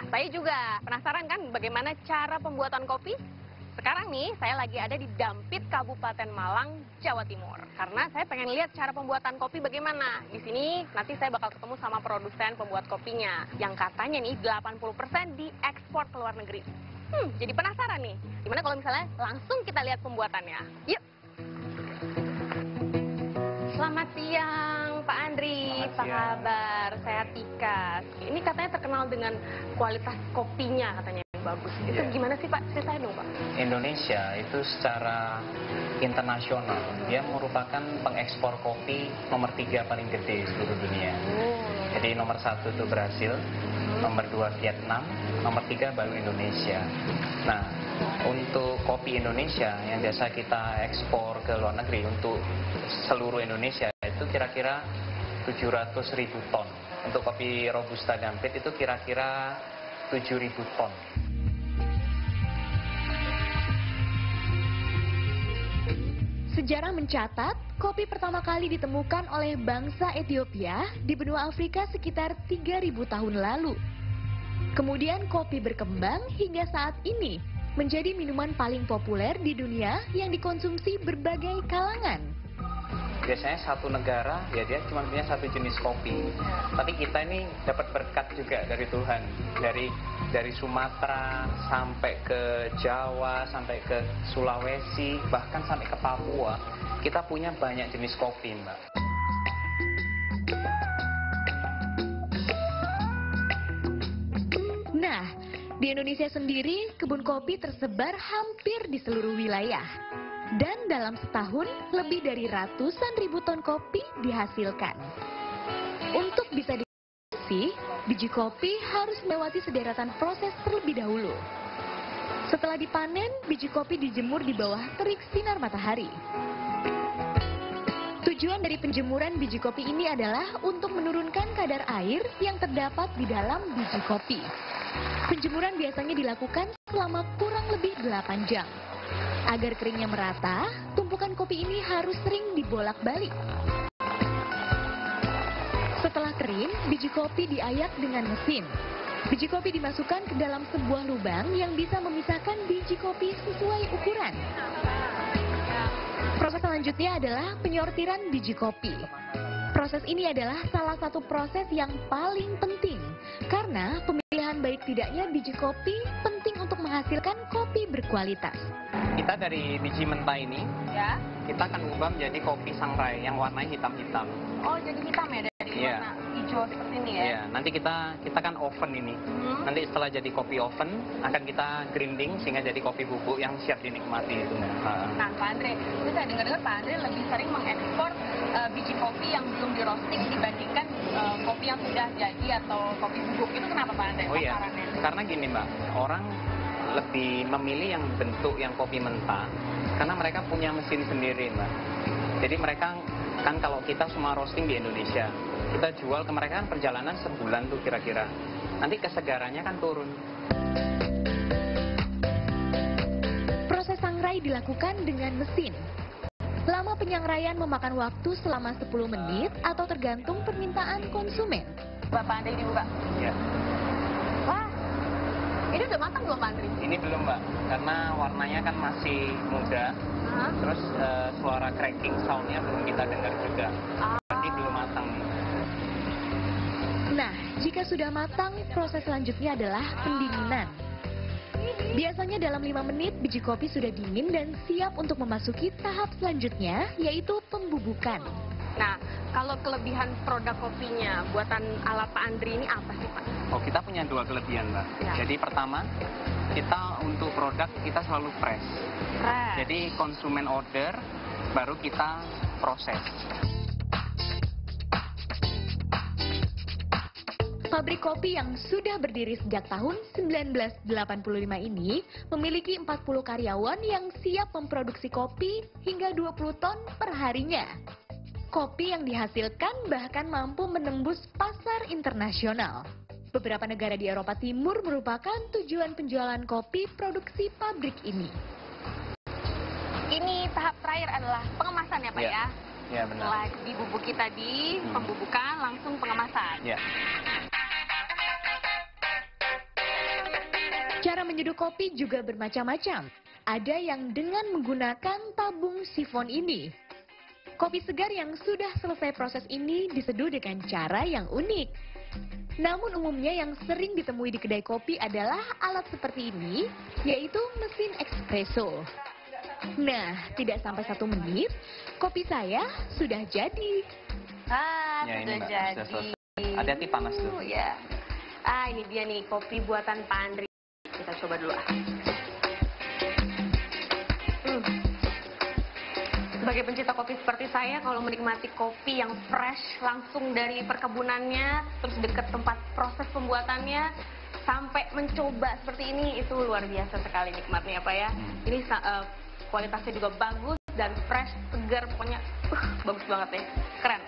saya juga penasaran kan bagaimana cara pembuatan kopi? Sekarang nih, saya lagi ada di Dampit, Kabupaten Malang, Jawa Timur. Karena saya pengen lihat cara pembuatan kopi bagaimana. Di sini nanti saya bakal ketemu sama produsen pembuat kopinya. Yang katanya nih 80% diekspor ke luar negeri. Jadi penasaran nih. Gimana kalau misalnya langsung kita lihat pembuatannya? Yuk! Selamat siang, Pak Andri. Apa kabar? Saya Tika. Ini katanya terkenal dengan kualitas kopinya katanya yang bagus. Itu gimana sih Pak? Ceritain dong Pak. Indonesia itu secara internasional, dia merupakan pengekspor kopi nomor 3 paling gede di seluruh dunia. Jadi nomor 1 itu Brasil, nomor 2 Vietnam, nomor 3 baru Indonesia. Nah, untuk kopi Indonesia yang biasa kita ekspor ke luar negeri untuk seluruh Indonesia itu kira-kira 700.000 ton. Untuk kopi Robusta Dampit itu kira-kira 7.000 ton. Sejarah mencatat, kopi pertama kali ditemukan oleh bangsa Ethiopia di benua Afrika sekitar 3.000 tahun lalu. Kemudian kopi berkembang hingga saat ini menjadi minuman paling populer di dunia yang dikonsumsi berbagai kalangan. Biasanya satu negara, ya dia cuma punya satu jenis kopi. Tapi kita ini dapat berkat juga dari Tuhan. Dari Sumatera sampai ke Jawa, sampai ke Sulawesi, bahkan sampai ke Papua. Kita punya banyak jenis kopi, Mbak. Nah, di Indonesia sendiri, kebun kopi tersebar hampir di seluruh wilayah. Dan dalam setahun, lebih dari ratusan ribu ton kopi dihasilkan. Untuk bisa diproduksi, biji kopi harus melewati sederetan proses terlebih dahulu. Setelah dipanen, biji kopi dijemur di bawah terik sinar matahari. Tujuan dari penjemuran biji kopi ini adalah untuk menurunkan kadar air yang terdapat di dalam biji kopi. Penjemuran biasanya dilakukan selama kurang lebih 8 jam. Agar keringnya merata, tumpukan kopi ini harus sering dibolak-balik. Setelah kering, biji kopi diayak dengan mesin. Biji kopi dimasukkan ke dalam sebuah lubang yang bisa memisahkan biji kopi sesuai ukuran. Proses selanjutnya adalah penyortiran biji kopi. Proses ini adalah salah satu proses yang paling penting karena pemilihan baik tidaknya biji kopi penting untuk menghasilkan kopi berkualitas. Kita dari biji mentah ini, kita akan ubah menjadi kopi sangrai yang warnanya hitam-hitam. Oh, jadi hitam ya dari warna hijau seperti ini ya? Iya, nanti kita kan oven ini. Nanti setelah jadi kopi oven, akan kita grinding sehingga jadi kopi bubuk yang siap dinikmati itu. Nah, Pak Andre, itu saya dengar-dengar Pak Andre lebih sering mengekspor biji kopi yang belum di roasting dibandingkan kopi yang sudah jadi atau kopi bubuk. Itu kenapa Pak Andre? Oh iya, karena gini Mbak, orang lebih memilih yang bentuk yang kopi mentah karena mereka punya mesin sendiri Mbak. Jadi mereka kan kalau kita semua roasting di Indonesia, kita jual ke mereka kan perjalanan sebulan tuh kira-kira. Nanti kesegarannya kan turun. Proses sangrai dilakukan dengan mesin. Lama penyangraian memakan waktu selama 10 menit atau tergantung permintaan konsumen. Bapak Andre dibuka. Ya. Wah, ini udah matang belum Pak Andre? Ini belum Mbak, karena warnanya kan masih muda. Terus suara cracking soundnya belum kita dengar juga. Berarti belum matang nih. Nah, jika sudah matang, proses selanjutnya adalah pendinginan. Biasanya dalam 5 menit biji kopi sudah dingin dan siap untuk memasuki tahap selanjutnya, yaitu pembubukan. Nah, kalau kelebihan produk kopinya buatan ala Pak Andri ini apa sih Pak? Oh, kita punya 2 kelebihan Mbak. Jadi pertama, kita untuk produk kita selalu fresh. Jadi konsumen order, baru kita proses. Pabrik kopi yang sudah berdiri sejak tahun 1985 ini memiliki 40 karyawan yang siap memproduksi kopi hingga 20 ton per harinya. Kopi yang dihasilkan bahkan mampu menembus pasar internasional. Beberapa negara di Eropa Timur merupakan tujuan penjualan kopi produksi pabrik ini. Ini tahap terakhir adalah pengemasan ya Pak ya? Ya benar. Setelah dibubuki tadi, pembubukan langsung pengemasan. Ya. Cara menyeduh kopi juga bermacam-macam. Ada yang dengan menggunakan tabung sifon ini. Kopi segar yang sudah selesai proses ini diseduh dengan cara yang unik. Namun umumnya yang sering ditemui di kedai kopi adalah alat seperti ini, yaitu mesin espresso. Nah, tidak sampai 1 menit, kopi saya sudah jadi. Ya, ini, Sudah Mbak, jadi. sudah selesai. Hati-hati panas tuh. Ya. Ini dia nih kopi buatan Pak Andri. Kita coba dulu. Sebagai pencinta kopi seperti saya, kalau menikmati kopi yang fresh langsung dari perkebunannya, terus dekat tempat proses pembuatannya, sampai mencoba seperti ini, itu luar biasa sekali nikmatnya Pak ya. Ini kualitasnya juga bagus dan fresh, segar, pokoknya bagus banget ya, keren.